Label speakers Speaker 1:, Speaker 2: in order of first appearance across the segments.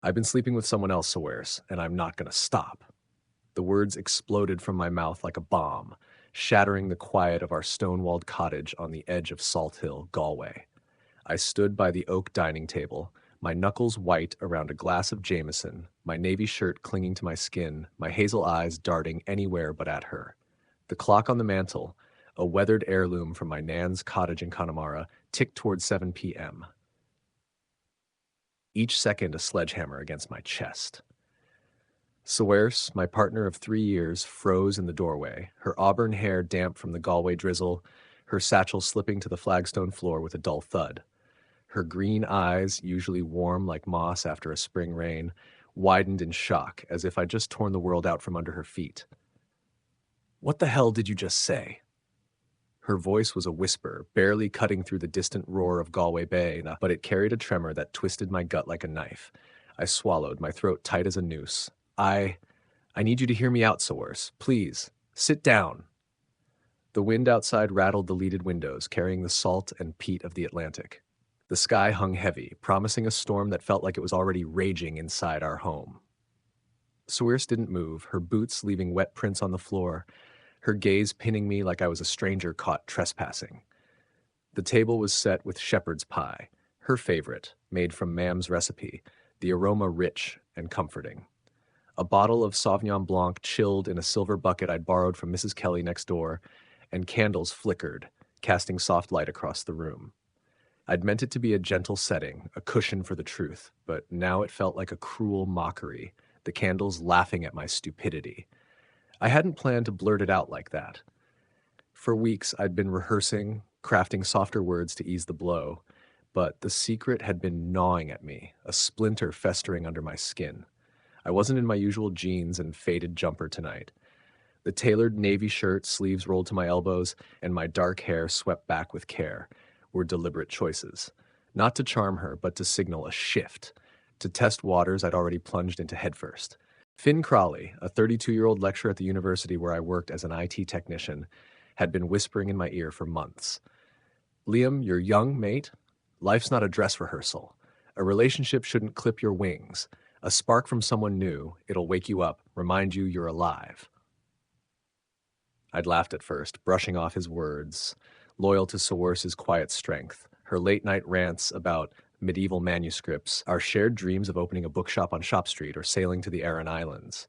Speaker 1: I've been sleeping with someone else, Saoirse, and I'm not gonna stop. The words exploded from my mouth like a bomb, shattering the quiet of our stone-walled cottage on the edge of Salt Hill, Galway. I stood by the oak dining table, my knuckles white around a glass of Jameson, my navy shirt clinging to my skin, my hazel eyes darting anywhere but at her. The clock on the mantel, a weathered heirloom from my nan's cottage in Connemara, ticked toward 7 p.m. Each second a sledgehammer against my chest. Saoirse, my partner of 3 years, froze in the doorway, her auburn hair damp from the Galway drizzle, her satchel slipping to the flagstone floor with a dull thud. Her green eyes, usually warm like moss after a spring rain, widened in shock, as if I'd just torn the world out from under her feet. "What the hell did you just say?" Her voice was a whisper, barely cutting through the distant roar of Galway Bay, but it carried a tremor that twisted my gut like a knife. I swallowed, my throat tight as a noose. I need you to hear me out, Saoirse. Please, sit down." The wind outside rattled the leaded windows, carrying the salt and peat of the Atlantic. The sky hung heavy, promising a storm that felt like it was already raging inside our home. Saoirse didn't move, her boots leaving wet prints on the floor, her gaze pinning me like I was a stranger caught trespassing. The table was set with shepherd's pie, her favorite, made from Mam's recipe, the aroma rich and comforting. A bottle of Sauvignon Blanc chilled in a silver bucket I'd borrowed from Mrs. Kelly next door, and candles flickered, casting soft light across the room. I'd meant it to be a gentle setting, a cushion for the truth, but now it felt like a cruel mockery, the candles laughing at my stupidity. I hadn't planned to blurt it out like that. For weeks I'd been rehearsing, crafting softer words to ease the blow, but the secret had been gnawing at me, a splinter festering under my skin. I wasn't in my usual jeans and faded jumper tonight. The tailored navy shirt, sleeves rolled to my elbows, and my dark hair swept back with care, were deliberate choices. Not to charm her, but to signal a shift, to test waters I'd already plunged into headfirst. Finn Crawley, a 32-year-old lecturer at the university where I worked as an IT technician, had been whispering in my ear for months. "Liam, you're young, mate. Life's not a dress rehearsal. A relationship shouldn't clip your wings. A spark from someone new, it'll wake you up, remind you you're alive." I'd laughed at first, brushing off his words, loyal to Saoirse's quiet strength, her late-night rants about medieval manuscripts, our shared dreams of opening a bookshop on Shop Street or sailing to the Aran Islands.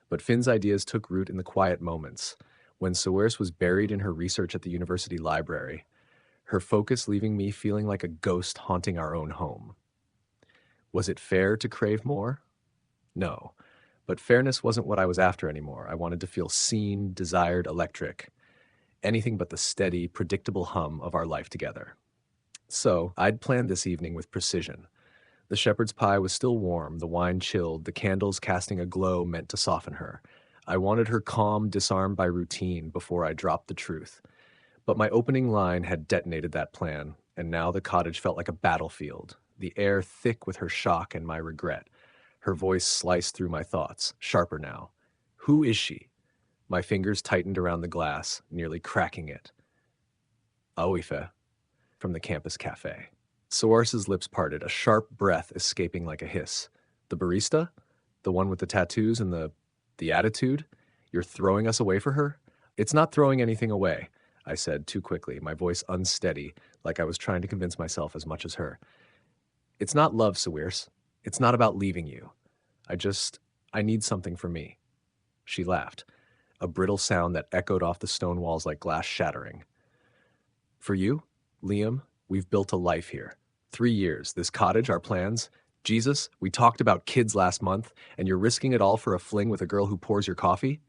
Speaker 1: But Finn's ideas took root in the quiet moments, when Saoirse was buried in her research at the university library, her focus leaving me feeling like a ghost haunting our own home. Was it fair to crave more? No, but fairness wasn't what I was after anymore. I wanted to feel seen, desired, electric. Anything but the steady, predictable hum of our life together. So, I'd planned this evening with precision. The shepherd's pie was still warm, the wine chilled, the candles casting a glow meant to soften her. I wanted her calm, disarmed by routine before I dropped the truth. But my opening line had detonated that plan, and now the cottage felt like a battlefield, the air thick with her shock and my regret. Her voice sliced through my thoughts, sharper now. "Who is she?" My fingers tightened around the glass, nearly cracking it. "Aoife," from the campus cafe. Saoirse's lips parted, a sharp breath escaping like a hiss. "The barista? The one with the tattoos and the attitude? You're throwing us away for her?" "It's not throwing anything away," I said too quickly, my voice unsteady, like I was trying to convince myself as much as her. "It's not love, Saoirse. It's not about leaving you. I need something for me." She laughed, a brittle sound that echoed off the stone walls like glass shattering. "For you, Liam, we've built a life here. 3 years, this cottage, our plans. Jesus, we talked about kids last month, and you're risking it all for a fling with a girl who pours your coffee?"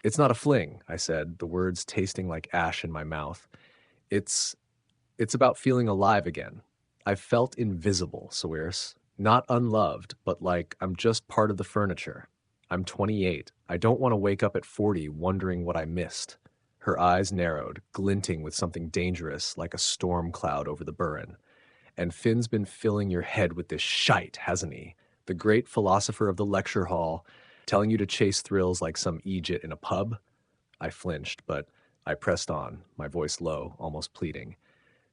Speaker 1: "It's not a fling," I said, the words tasting like ash in my mouth. It's about feeling alive again. I've felt invisible, Saoirse. Not unloved, but like I'm just part of the furniture. I'm 28. I don't want to wake up at 40 wondering what I missed. Her eyes narrowed, glinting with something dangerous like a storm cloud over the Burren. "And Finn's been filling your head with this shite, hasn't he? The great philosopher of the lecture hall, telling you to chase thrills like some Egypt in a pub?" I flinched, but I pressed on, my voice low, almost pleading.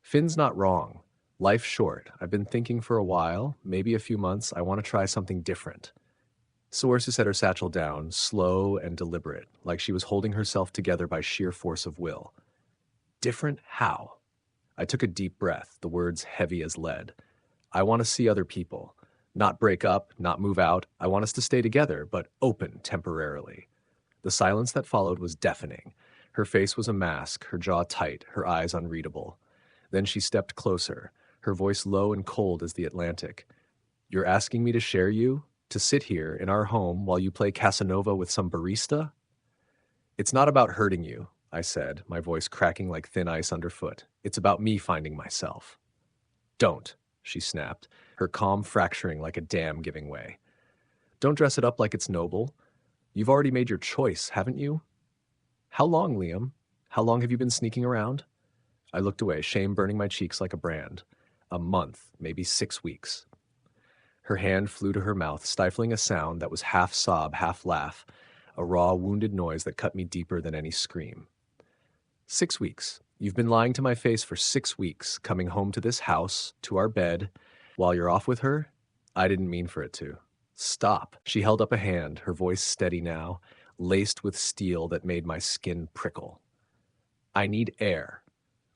Speaker 1: "Finn's not wrong. Life's short. I've been thinking for a while, maybe a few months, I want to try something different. Saoirse set her satchel down, slow and deliberate, like she was holding herself together by sheer force of will. Different how? I took a deep breath, the words heavy as lead. I want to see other people. Not break up, not move out. I want us to stay together, but open temporarily. The silence that followed was deafening. Her face was a mask, her jaw tight, her eyes unreadable. Then she stepped closer, her voice low and cold as the Atlantic. You're asking me to share you? To sit here in our home while you play Casanova with some barista? It's not about hurting you, I said, my voice cracking like thin ice underfoot. It's about me finding myself. Don't, she snapped, her calm fracturing like a dam giving way. Don't dress it up like it's noble. You've already made your choice, haven't you? How long, Liam? How long have you been sneaking around? I looked away, shame burning my cheeks like a brand. A month, maybe 6 weeks. Her hand flew to her mouth, stifling a sound that was half sob, half laugh, a raw, wounded noise that cut me deeper than any scream. 6 weeks. You've been lying to my face for 6 weeks, coming home to this house, to our bed, while you're off with her? I didn't mean for it to. Stop. She held up a hand, her voice steady now, laced with steel that made my skin prickle. I need air.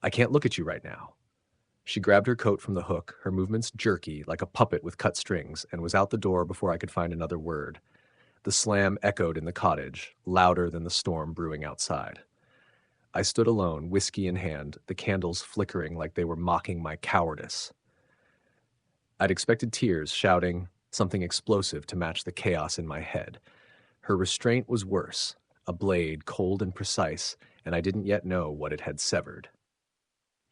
Speaker 1: I can't look at you right now. She grabbed her coat from the hook, her movements jerky, like a puppet with cut strings, and was out the door before I could find another word. The slam echoed in the cottage, louder than the storm brewing outside. I stood alone, whiskey in hand, the candles flickering like they were mocking my cowardice. I'd expected tears, shouting, something explosive to match the chaos in my head. Her restraint was worse, a blade cold and precise, and I didn't yet know what it had severed.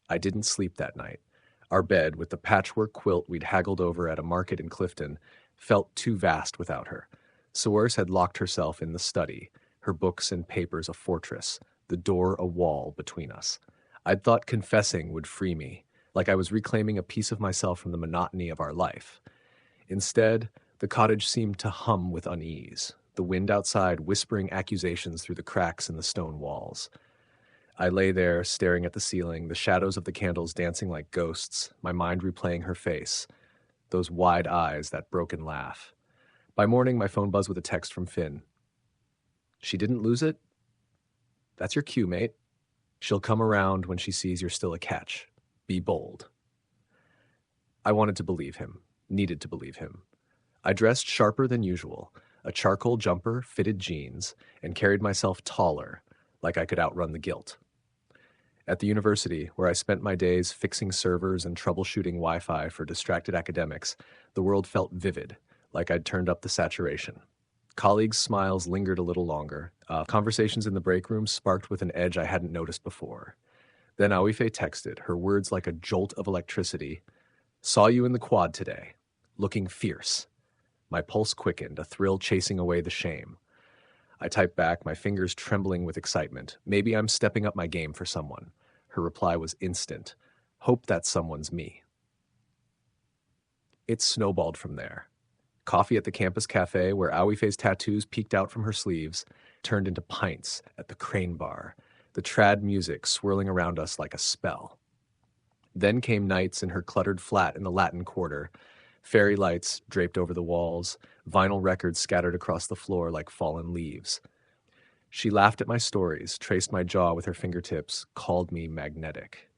Speaker 1: I didn't sleep that night. Our bed, with the patchwork quilt we'd haggled over at a market in Clifton, felt too vast without her. Saoirse had locked herself in the study, her books and papers a fortress, the door a wall between us. I'd thought confessing would free me, like I was reclaiming a piece of myself from the monotony of our life. Instead, the cottage seemed to hum with unease, the wind outside whispering accusations through the cracks in the stone walls. I lay there, staring at the ceiling, the shadows of the candles dancing like ghosts, my mind replaying her face, those wide eyes, that broken laugh. By morning, my phone buzzed with a text from Finn. She didn't lose it? That's your cue, mate. She'll come around when she sees you're still a catch. Be bold. I wanted to believe him, needed to believe him. I dressed sharper than usual, a charcoal jumper, fitted jeans, and carried myself taller, like I could outrun the guilt. At the university, where I spent my days fixing servers and troubleshooting Wi-Fi for distracted academics, the world felt vivid, like I'd turned up the saturation. Colleagues' smiles lingered a little longer. Conversations in the break room sparked with an edge I hadn't noticed before. Then Aoife texted, her words like a jolt of electricity. Saw you in the quad today. Looking fierce. My pulse quickened, a thrill chasing away the shame. I typed back, my fingers trembling with excitement. Maybe I'm stepping up my game for someone. Her reply was instant. Hope that someone's me. It snowballed from there. Coffee at the campus cafe, where Aoife's tattoos peeked out from her sleeves, turned into pints at the Crane Bar, the trad music swirling around us like a spell. Then came nights in her cluttered flat in the Latin Quarter, fairy lights draped over the walls, vinyl records scattered across the floor like fallen leaves. She laughed at my stories, traced my jaw with her fingertips, called me magnetic.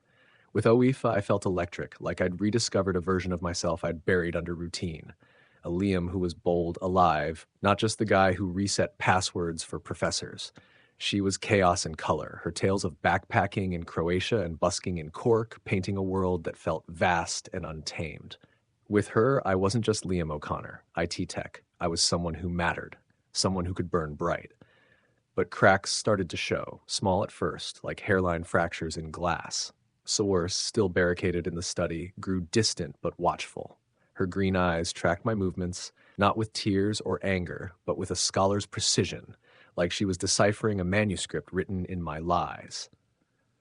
Speaker 1: With Aoife, I felt electric, like I'd rediscovered a version of myself I'd buried under routine. A Liam who was bold, alive, not just the guy who reset passwords for professors. She was chaos in color, her tales of backpacking in Croatia and busking in Cork, painting a world that felt vast and untamed. With her, I wasn't just Liam O'Connor, IT tech. I was someone who mattered, someone who could burn bright. But cracks started to show, small at first, like hairline fractures in glass. Saoirse, still barricaded in the study, grew distant but watchful. Her green eyes tracked my movements, not with tears or anger, but with a scholar's precision, like she was deciphering a manuscript written in my lies.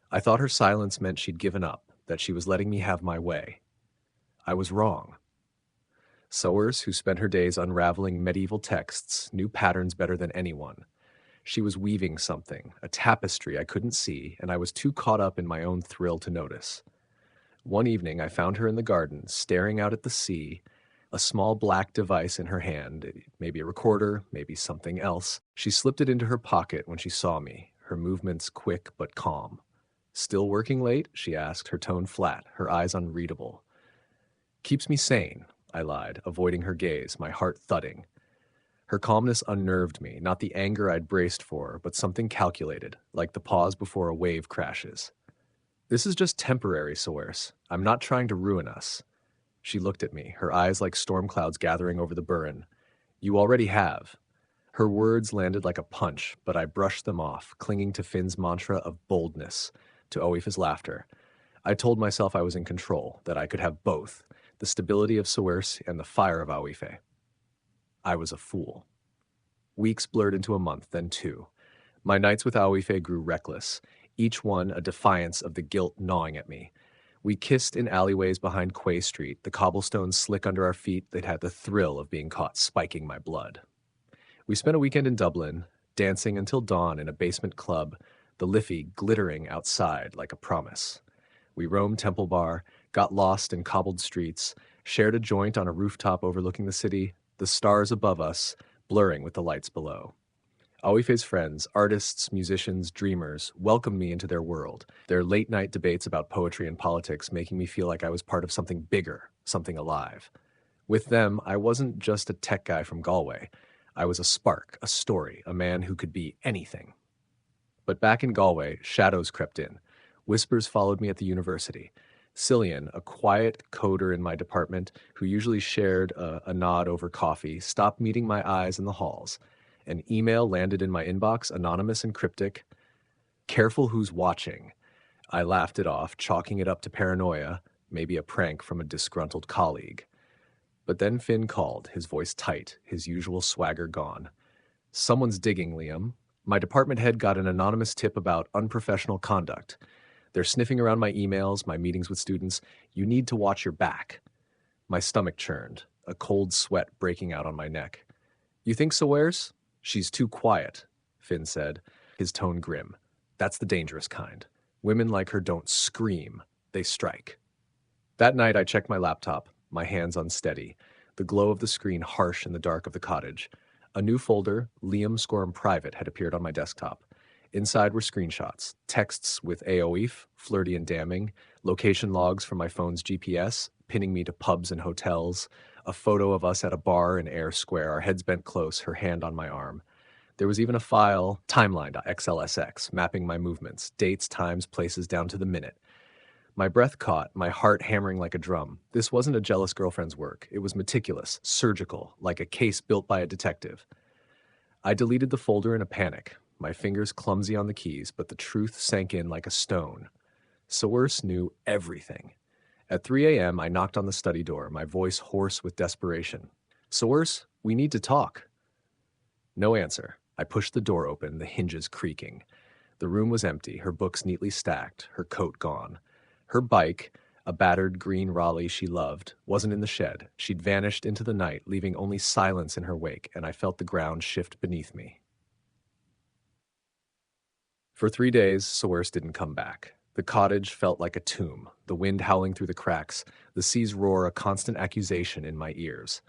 Speaker 1: I thought her silence meant she'd given up, that she was letting me have my way. I was wrong. Saoirse, who spent her days unraveling medieval texts, knew patterns better than anyone. She was weaving something, a tapestry I couldn't see, and I was too caught up in my own thrill to notice. One evening, I found her in the garden, staring out at the sea, a small black device in her hand, maybe a recorder, maybe something else. She slipped it into her pocket when she saw me, her movements quick but calm. "Still working late?" she asked, her tone flat, her eyes unreadable. "Keeps me sane," I lied, avoiding her gaze, my heart thudding. Her calmness unnerved me, not the anger I'd braced for, but something calculated, like the pause before a wave crashes. "This is just temporary, Saoirse. I'm not trying to ruin us." She looked at me, her eyes like storm clouds gathering over the burren. "You already have." Her words landed like a punch, but I brushed them off, clinging to Finn's mantra of boldness, to Aoife's laughter. I told myself I was in control, that I could have both, the stability of Saoirse and the fire of Aoife. I was a fool. Weeks blurred into a month, then 2. My nights with Aoife grew reckless, each one a defiance of the guilt gnawing at me. We kissed in alleyways behind Quay Street, the cobblestones slick under our feet that had the thrill of being caught spiking my blood. We spent a weekend in Dublin, dancing until dawn in a basement club, the Liffey glittering outside like a promise. We roamed Temple Bar, got lost in cobbled streets, shared a joint on a rooftop overlooking the city, the stars above us blurring with the lights below. Aoife's friends, artists, musicians, dreamers, welcomed me into their world, their late-night debates about poetry and politics making me feel like I was part of something bigger, something alive. With them, I wasn't just a tech guy from Galway. I was a spark, a story, a man who could be anything. But back in Galway, shadows crept in. Whispers followed me at the university. Cillian, a quiet coder in my department who usually shared a nod over coffee, stopped meeting my eyes in the halls. An email landed in my inbox, anonymous and cryptic. "Careful who's watching." I laughed it off, chalking it up to paranoia, maybe a prank from a disgruntled colleague. But then Finn called, his voice tight, his usual swagger gone. "Someone's digging, Liam. My department head got an anonymous tip about unprofessional conduct. They're sniffing around my emails, my meetings with students. You need to watch your back." My stomach churned, a cold sweat breaking out on my neck. "You think Saoirse? She's too quiet," Finn said, his tone grim. "That's the dangerous kind. Women like her don't scream, they strike." That night I checked my laptop, my hands unsteady, the glow of the screen harsh in the dark of the cottage. A new folder, Liam Scorm Private, had appeared on my desktop. Inside were screenshots, texts with Aoife, flirty and damning, location logs from my phone's GPS, pinning me to pubs and hotels, a photo of us at a bar in Ayr Square, our heads bent close, her hand on my arm. There was even a file, timeline.xlsx, mapping my movements, dates, times, places down to the minute. My breath caught, my heart hammering like a drum. This wasn't a jealous girlfriend's work. It was meticulous, surgical, like a case built by a detective. I deleted the folder in a panic, my fingers clumsy on the keys, but the truth sank in like a stone. Saoirse knew everything. At 3 a.m., I knocked on the study door, my voice hoarse with desperation. "Saoirse, we need to talk." No answer. I pushed the door open, the hinges creaking. The room was empty, her books neatly stacked, her coat gone. Her bike, a battered green Raleigh she loved, wasn't in the shed. She'd vanished into the night, leaving only silence in her wake, and I felt the ground shift beneath me. For 3 days, Saoirse didn't come back. The cottage felt like a tomb, the wind howling through the cracks, the sea's roar a constant accusation in my ears.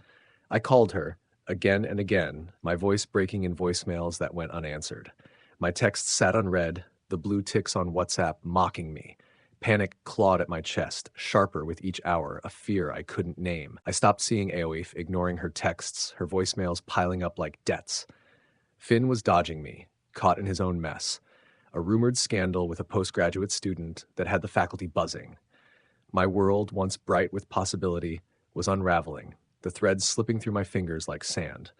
Speaker 1: I called her, again and again, my voice breaking in voicemails that went unanswered. My texts sat unread, the blue ticks on WhatsApp mocking me. Panic clawed at my chest, sharper with each hour, a fear I couldn't name. I stopped seeing Aoife, ignoring her texts, her voicemails piling up like debts. Finn was dodging me, caught in his own mess. A rumored scandal with a postgraduate student that had the faculty buzzing. My world, once bright with possibility, was unraveling, the threads slipping through my fingers like sand.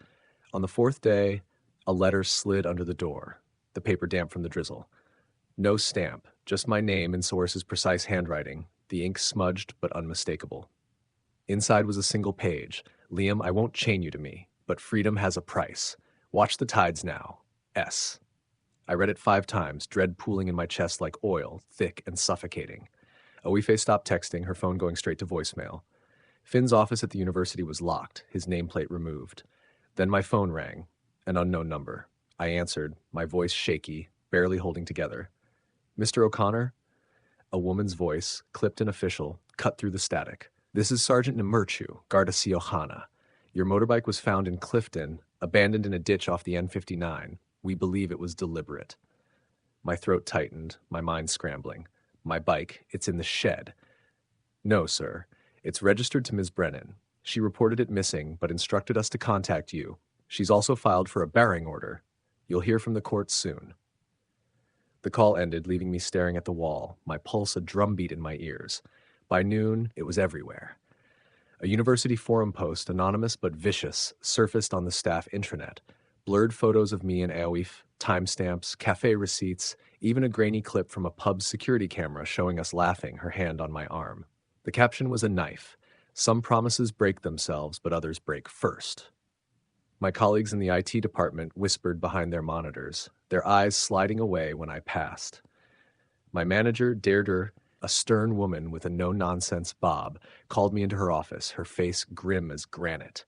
Speaker 1: On the 4th day, a letter slid under the door, the paper damp from the drizzle. No stamp, just my name in Saoirse's precise handwriting, the ink smudged but unmistakable. Inside was a single page. "Liam, I won't chain you to me, but freedom has a price. Watch the tides now. S." I read it 5 times, dread pooling in my chest like oil, thick and suffocating. Aoife stopped texting, her phone going straight to voicemail. Finn's office at the university was locked, his nameplate removed. Then my phone rang, an unknown number. I answered, my voice shaky, barely holding together. "Mr. O'Connor?" A woman's voice, clipped and official, cut through the static. "This is Sergeant Nemerchu, Garda Síochána. Your motorbike was found in Clifton, abandoned in a ditch off the N59. We believe it was deliberate." My throat tightened, my mind scrambling. "My bike, it's in the shed." "No, sir. It's registered to Ms. Brennan. She reported it missing, but instructed us to contact you. She's also filed for a barring order. You'll hear from the court soon." The call ended, leaving me staring at the wall, my pulse a drumbeat in my ears. By noon, it was everywhere. A university forum post, anonymous but vicious, surfaced on the staff intranet. Blurred photos of me and Aoife, timestamps, cafe receipts, even a grainy clip from a pub's security camera showing us laughing, her hand on my arm. The caption was a knife. "Some promises break themselves, but others break first." My colleagues in the IT department whispered behind their monitors, their eyes sliding away when I passed. My manager, Deirdre, a stern woman with a no-nonsense bob, called me into her office, her face grim as granite.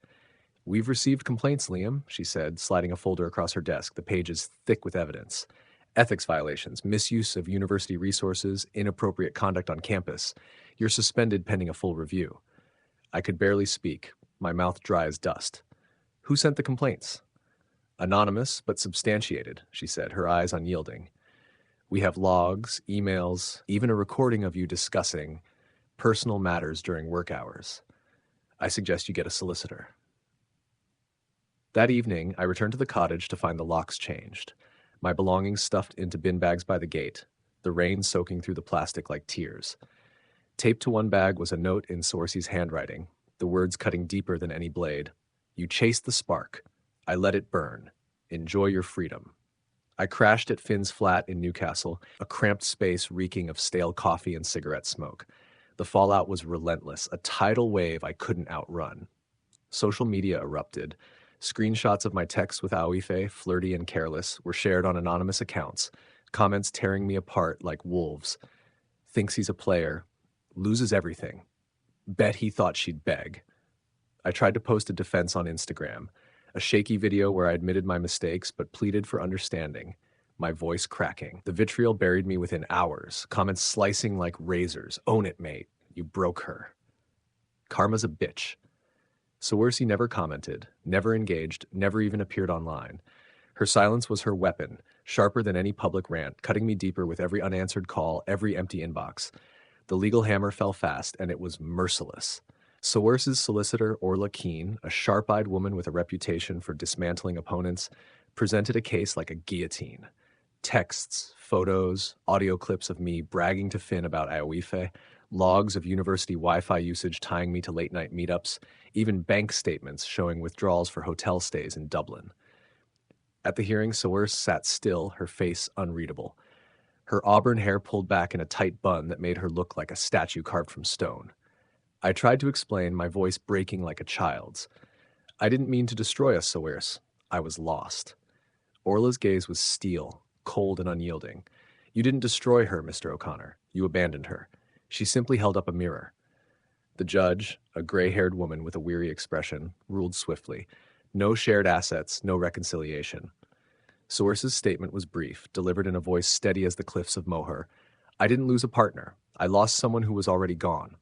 Speaker 1: "We've received complaints, Liam," she said, sliding a folder across her desk, the pages thick with evidence. "Ethics violations, misuse of university resources, inappropriate conduct on campus. You're suspended pending a full review." I could barely speak, my mouth dry as dust. "Who sent the complaints?" "Anonymous, but substantiated," she said, her eyes unyielding. "We have logs, emails, even a recording of you discussing personal matters during work hours. I suggest you get a solicitor." That evening, I returned to the cottage to find the locks changed, my belongings stuffed into bin bags by the gate, the rain soaking through the plastic like tears. Taped to one bag was a note in Saoirse's handwriting, the words cutting deeper than any blade. "You chased the spark. I let it burn. Enjoy your freedom." I crashed at Finn's flat in Newcastle, a cramped space reeking of stale coffee and cigarette smoke. The fallout was relentless, a tidal wave I couldn't outrun. Social media erupted. Screenshots of my texts with Aoife, flirty and careless, were shared on anonymous accounts, comments tearing me apart like wolves. "Thinks he's a player. Loses everything. Bet he thought she'd beg." I tried to post a defense on Instagram, a shaky video where I admitted my mistakes but pleaded for understanding, my voice cracking. The vitriol buried me within hours, comments slicing like razors. "Own it, mate. You broke her." Karma's a bitch. Saoirse never commented, never engaged, never even appeared online. Her silence was her weapon, sharper than any public rant, cutting me deeper with every unanswered call, every empty inbox. The legal hammer fell fast, and it was merciless. Saoirse's solicitor, Orla Keane, a sharp-eyed woman with a reputation for dismantling opponents, presented a case like a guillotine. Texts, photos, audio clips of me bragging to Finn about Aoife, logs of university Wi-Fi usage tying me to late-night meetups, even bank statements showing withdrawals for hotel stays in Dublin. At the hearing, Saoirse sat still, her face unreadable. Her auburn hair pulled back in a tight bun that made her look like a statue carved from stone. I tried to explain, my voice breaking like a child's. "I didn't mean to destroy us, Saoirse. I was lost." Orla's gaze was steel, cold and unyielding. "You didn't destroy her, Mr. O'Connor. You abandoned her. She simply held up a mirror." The judge, a gray-haired woman with a weary expression, ruled swiftly. No shared assets, no reconciliation. Saoirse's statement was brief, delivered in a voice steady as the cliffs of Moher. "I didn't lose a partner. I lost someone who was already gone."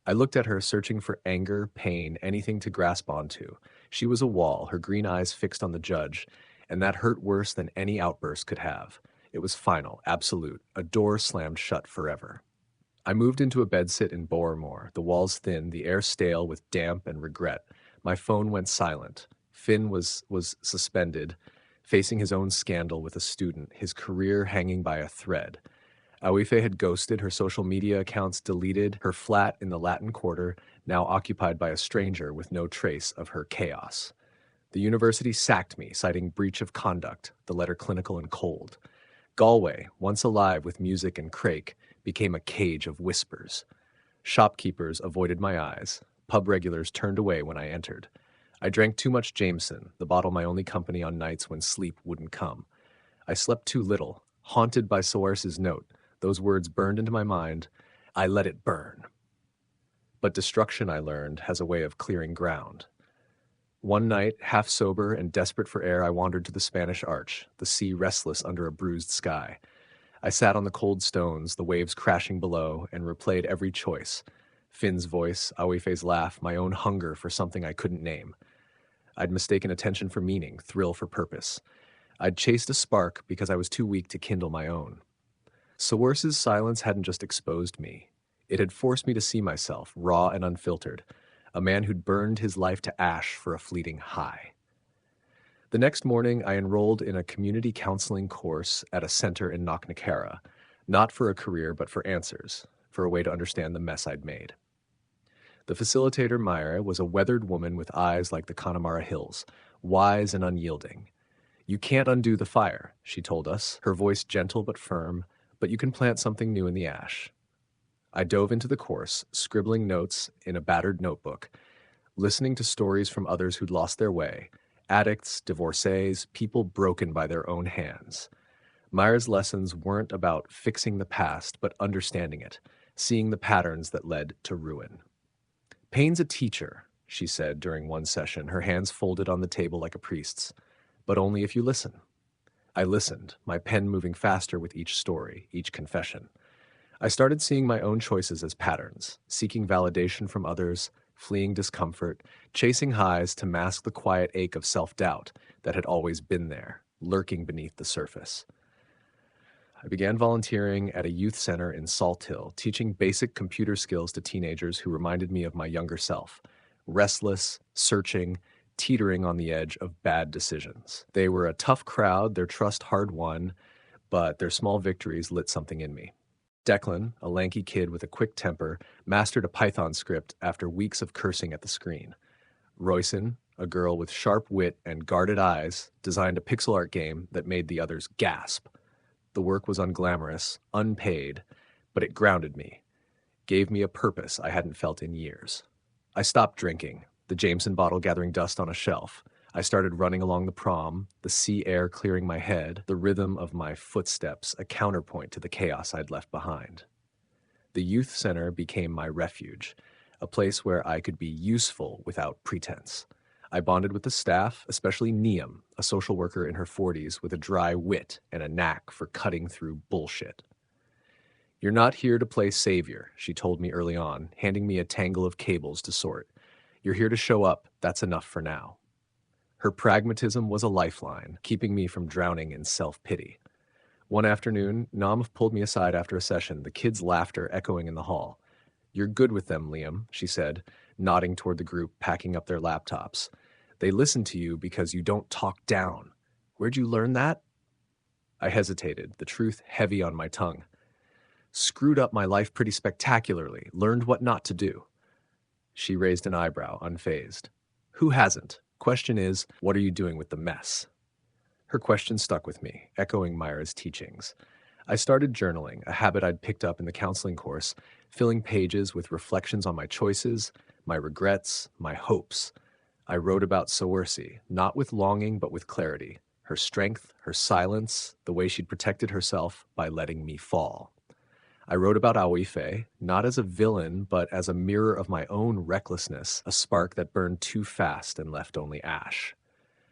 Speaker 1: I looked at her, searching for anger, pain, anything to grasp onto. She was a wall, her green eyes fixed on the judge, and that hurt worse than any outburst could have. It was final, absolute, a door slammed shut forever. I moved into a bedsit in Bowermore, the walls thin, the air stale with damp and regret. My phone went silent. Finn was suspended, facing his own scandal with a student, his career hanging by a thread. Aoife had ghosted, her social media accounts deleted, her flat in the Latin Quarter now occupied by a stranger with no trace of her chaos. The university sacked me, citing breach of conduct, the letter clinical and cold. Galway, once alive with music and crake, became a cage of whispers. Shopkeepers avoided my eyes. Pub regulars turned away when I entered. I drank too much Jameson, the bottle my only company on nights when sleep wouldn't come. I slept too little, haunted by Saoirse's note. Those words burned into my mind. I let it burn. But destruction, I learned, has a way of clearing ground. One night, half sober and desperate for air, I wandered to the Spanish Arch, the sea restless under a bruised sky. I sat on the cold stones, the waves crashing below, and replayed every choice. Finn's voice, Aoife's laugh, my own hunger for something I couldn't name. I'd mistaken attention for meaning, thrill for purpose. I'd chased a spark because I was too weak to kindle my own. Saoirse's silence hadn't just exposed me. It had forced me to see myself, raw and unfiltered, a man who'd burned his life to ash for a fleeting high. The next morning, I enrolled in a community counseling course at a center in Knocknacarra, not for a career, but for answers, for a way to understand the mess I'd made. The facilitator, Myra, was a weathered woman with eyes like the Connemara Hills, wise and unyielding. You can't undo the fire, she told us, her voice gentle but firm, but you can plant something new in the ash. I dove into the course, scribbling notes in a battered notebook, listening to stories from others who'd lost their way, addicts, divorcees, people broken by their own hands. Myra's lessons weren't about fixing the past, but understanding it, seeing the patterns that led to ruin. Pain's a teacher, she said during one session, her hands folded on the table like a priest's, but only if you listen. I listened, my pen moving faster with each story, each confession. I started seeing my own choices as patterns, seeking validation from others, fleeing discomfort, chasing highs to mask the quiet ache of self-doubt that had always been there, lurking beneath the surface. I began volunteering at a youth center in Salt Hill, teaching basic computer skills to teenagers who reminded me of my younger self, restless, searching, teetering on the edge of bad decisions. They were a tough crowd, their trust hard won, but their small victories lit something in me. Declan, a lanky kid with a quick temper, mastered a Python script after weeks of cursing at the screen. Royson, a girl with sharp wit and guarded eyes, designed a pixel art game that made the others gasp. The work was unglamorous, unpaid, but it grounded me, gave me a purpose I hadn't felt in years. I stopped drinking, the Jameson bottle gathering dust on a shelf. I started running along the prom, the sea air clearing my head, the rhythm of my footsteps a counterpoint to the chaos I'd left behind. The youth center became my refuge, a place where I could be useful without pretense. I bonded with the staff, especially Niam, a social worker in her 40s with a dry wit and a knack for cutting through bullshit. You're not here to play savior, she told me early on, handing me a tangle of cables to sort. You're here to show up, that's enough for now. Her pragmatism was a lifeline, keeping me from drowning in self-pity. One afternoon, Nam pulled me aside after a session, the kids' laughter echoing in the hall. You're good with them, Liam, she said, nodding toward the group packing up their laptops. They listen to you because you don't talk down. Where'd you learn that? I hesitated, the truth heavy on my tongue. Screwed up my life pretty spectacularly, learned what not to do. She raised an eyebrow, unfazed. Who hasn't? Question is, what are you doing with the mess? Her question stuck with me, echoing Myra's teachings. I started journaling, a habit I'd picked up in the counseling course, filling pages with reflections on my choices, my regrets, my hopes. I wrote about Saoirse, not with longing but with clarity, her strength, her silence, the way she'd protected herself by letting me fall. I wrote about Aoife, not as a villain, but as a mirror of my own recklessness, a spark that burned too fast and left only ash.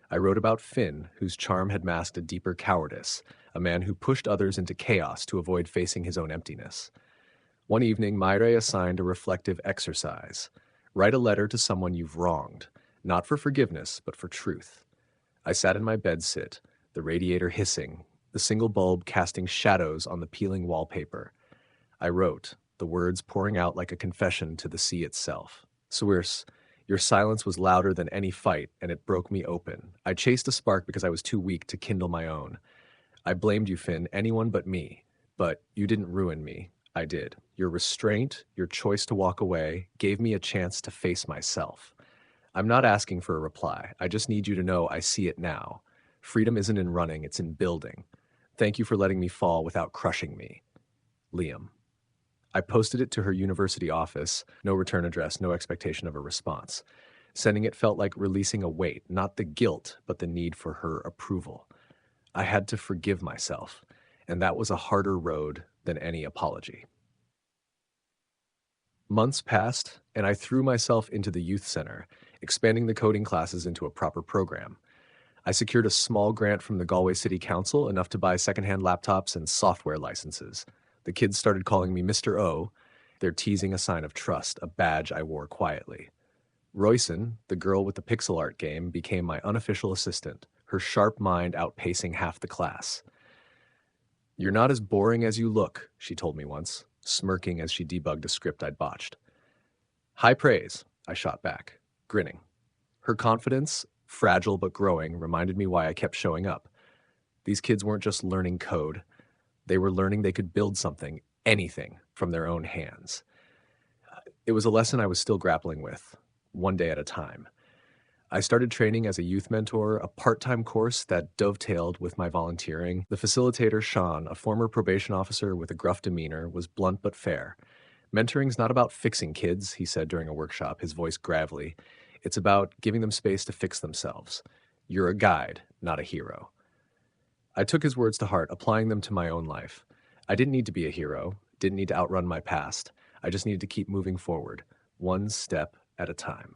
Speaker 1: I wrote about Finn, whose charm had masked a deeper cowardice, a man who pushed others into chaos to avoid facing his own emptiness. One evening, Myre assigned a reflective exercise. Write a letter to someone you've wronged, not for forgiveness, but for truth. I sat in my bedsit, the radiator hissing, the single bulb casting shadows on the peeling wallpaper. I wrote, the words pouring out like a confession to the sea itself. Saoirse, your silence was louder than any fight, and it broke me open. I chased a spark because I was too weak to kindle my own. I blamed you, Finn, anyone but me. But you didn't ruin me. I did. Your restraint, your choice to walk away, gave me a chance to face myself. I'm not asking for a reply. I just need you to know I see it now. Freedom isn't in running, it's in building. Thank you for letting me fall without crushing me. Liam. I posted it to her university office, no return address, no expectation of a response. Sending it felt like releasing a weight, not the guilt, but the need for her approval. I had to forgive myself, and that was a harder road than any apology. Months passed, and I threw myself into the youth center, expanding the coding classes into a proper program. I secured a small grant from the Galway City Council, enough to buy secondhand laptops and software licenses. The kids started calling me Mr. O, their teasing a sign of trust, a badge I wore quietly. Royson, the girl with the pixel art game, became my unofficial assistant, her sharp mind outpacing half the class. "You're not as boring as you look," she told me once, smirking as she debugged a script I'd botched. "High praise," I shot back, grinning. Her confidence, fragile but growing, reminded me why I kept showing up. These kids weren't just learning code. They were learning they could build something, anything, from their own hands. It was a lesson I was still grappling with, one day at a time. I started training as a youth mentor, a part-time course that dovetailed with my volunteering. The facilitator, Sean, a former probation officer with a gruff demeanor, was blunt but fair. "Mentoring's not about fixing kids," he said during a workshop, his voice gravelly. "It's about giving them space to fix themselves. You're a guide, not a hero." I took his words to heart, applying them to my own life. I didn't need to be a hero, didn't need to outrun my past. I just needed to keep moving forward, one step at a time.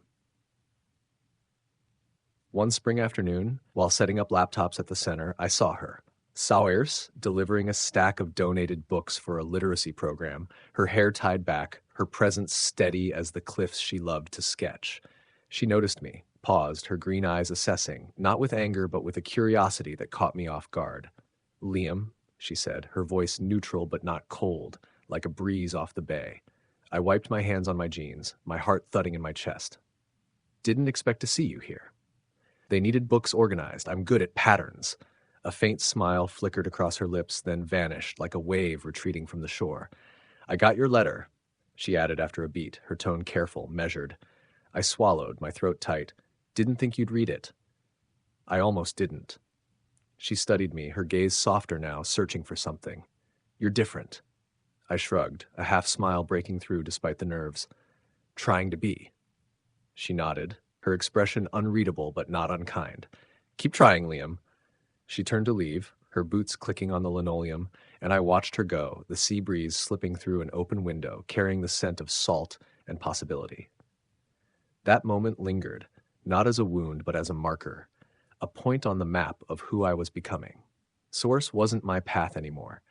Speaker 1: One spring afternoon, while setting up laptops at the center, I saw her. Saoirse, delivering a stack of donated books for a literacy program, her hair tied back, her presence steady as the cliffs she loved to sketch. She noticed me, paused, her green eyes assessing, not with anger but with a curiosity that caught me off guard. "Liam," she said, her voice neutral but not cold, like a breeze off the bay. I wiped my hands on my jeans, my heart thudding in my chest. "Didn't expect to see you here." "They needed books organized. I'm good at patterns." A faint smile flickered across her lips, then vanished like a wave retreating from the shore. "I got your letter," she added after a beat, her tone careful, measured. I swallowed, my throat tight. "Didn't think you'd read it." "I almost didn't." She studied me, her gaze softer now, searching for something. "You're different." I shrugged, a half-smile breaking through despite the nerves. "Trying to be." She nodded, her expression unreadable but not unkind. "Keep trying, Liam." She turned to leave, her boots clicking on the linoleum, and I watched her go, the sea breeze slipping through an open window, carrying the scent of salt and possibility. That moment lingered, not as a wound but as a marker, a point on the map of who I was becoming. Source wasn't my path anymore,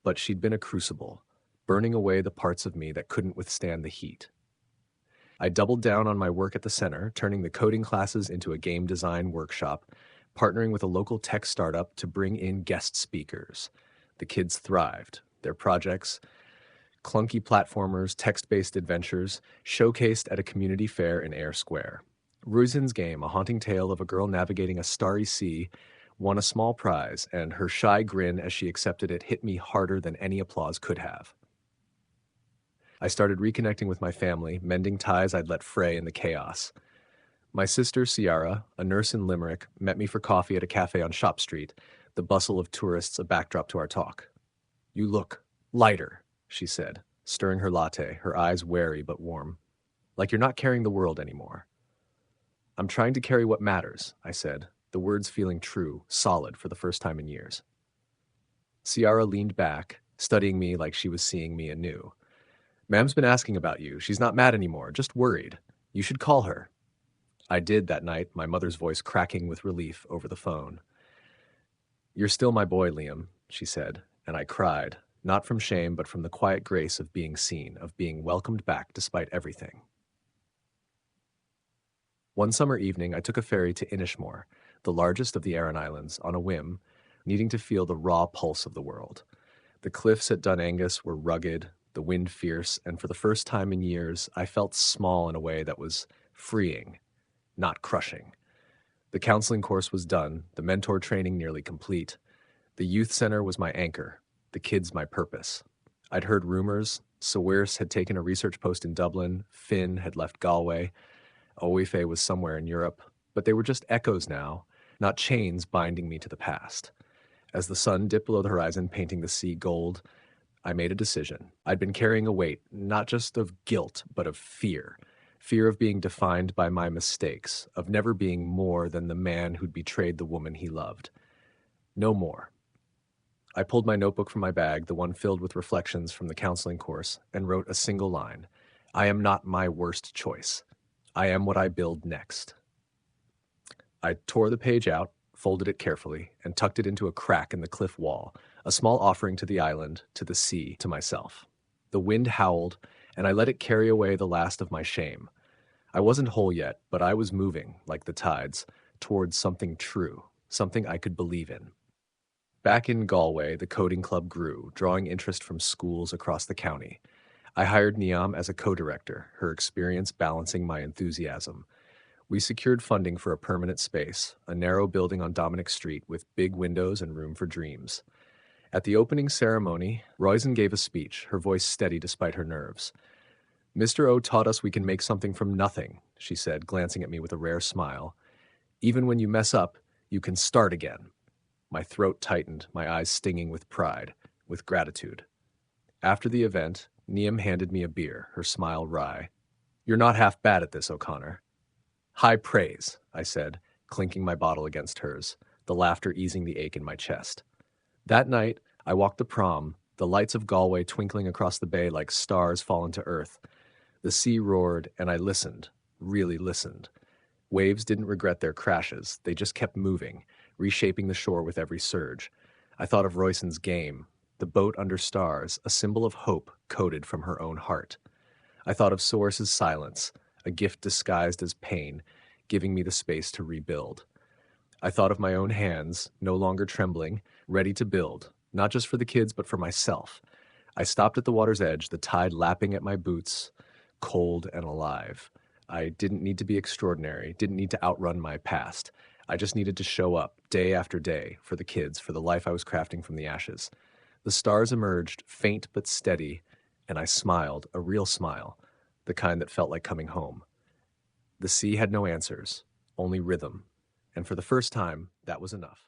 Speaker 1: but she'd been a crucible, burning away the parts of me that couldn't withstand the heat. I doubled down on my work at the center, turning the coding classes into a game design workshop, partnering with a local tech startup to bring in guest speakers. The kids thrived. Their projects, clunky platformers, text-based adventures, showcased at a community fair in Ayr Square. Ruizin's Game, a haunting tale of a girl navigating a starry sea, won a small prize, and her shy grin as she accepted it hit me harder than any applause could have. I started reconnecting with my family, mending ties I'd let fray in the chaos. My sister, Ciara, a nurse in Limerick, met me for coffee at a cafe on Shop Street, the bustle of tourists a backdrop to our talk. "You look lighter," she said, stirring her latte, her eyes wary but warm. "Like you're not carrying the world anymore." "I'm trying to carry what matters," I said, the words feeling true, solid for the first time in years. Ciara leaned back, studying me like she was seeing me anew. "Ma'am's been asking about you. She's not mad anymore, just worried. You should call her." I did that night, my mother's voice cracking with relief over the phone. "You're still my boy, Liam," she said, and I cried, not from shame but from the quiet grace of being seen, of being welcomed back despite everything. One summer evening, I took a ferry to Inishmore, the largest of the Aran Islands, on a whim, needing to feel the raw pulse of the world. The cliffs at Dun Angus were rugged, the wind fierce, and for the first time in years, I felt small in a way that was freeing, not crushing. The counseling course was done, the mentor training nearly complete. The youth center was my anchor, the kids my purpose. I'd heard rumors. Saoirse had taken a research post in Dublin, Finn had left Galway, Aoife was somewhere in Europe, but they were just echoes now, not chains binding me to the past. As the sun dipped below the horizon, painting the sea gold, I made a decision. I'd been carrying a weight, not just of guilt, but of fear. Fear of being defined by my mistakes, of never being more than the man who'd betrayed the woman he loved. No more. I pulled my notebook from my bag, the one filled with reflections from the counseling course, and wrote a single line. "I am not my worst choice. I am what I build next." I tore the page out, folded it carefully, and tucked it into a crack in the cliff wall, a small offering to the island, to the sea, to myself. The wind howled, and I let it carry away the last of my shame. I wasn't whole yet, but I was moving, like the tides, towards something true, something I could believe in. Back in Galway, the coding club grew, drawing interest from schools across the county. I hired Niamh as a co-director, her experience balancing my enthusiasm. We secured funding for a permanent space, a narrow building on Dominic Street with big windows and room for dreams. At the opening ceremony, Roisin gave a speech, her voice steady despite her nerves. "Mr. O taught us we can make something from nothing," she said, glancing at me with a rare smile. "Even when you mess up, you can start again." My throat tightened, my eyes stinging with pride, with gratitude. After the event, Niamh handed me a beer, her smile wry. "You're not half bad at this, O'Connor." "High praise," I said, clinking my bottle against hers, the laughter easing the ache in my chest. That night, I walked the prom, the lights of Galway twinkling across the bay like stars fallen to earth. The sea roared, and I listened, really listened. Waves didn't regret their crashes, they just kept moving, reshaping the shore with every surge. I thought of Roisin's game, the boat under stars, a symbol of hope coded from her own heart. I thought of Saoirse's silence, a gift disguised as pain, giving me the space to rebuild. I thought of my own hands, no longer trembling, ready to build, not just for the kids, but for myself. I stopped at the water's edge, the tide lapping at my boots, cold and alive. I didn't need to be extraordinary, didn't need to outrun my past. I just needed to show up, day after day, for the kids, for the life I was crafting from the ashes. The stars emerged, faint but steady, and I smiled, a real smile, the kind that felt like coming home. The sea had no answers, only rhythm, and for the first time, that was enough.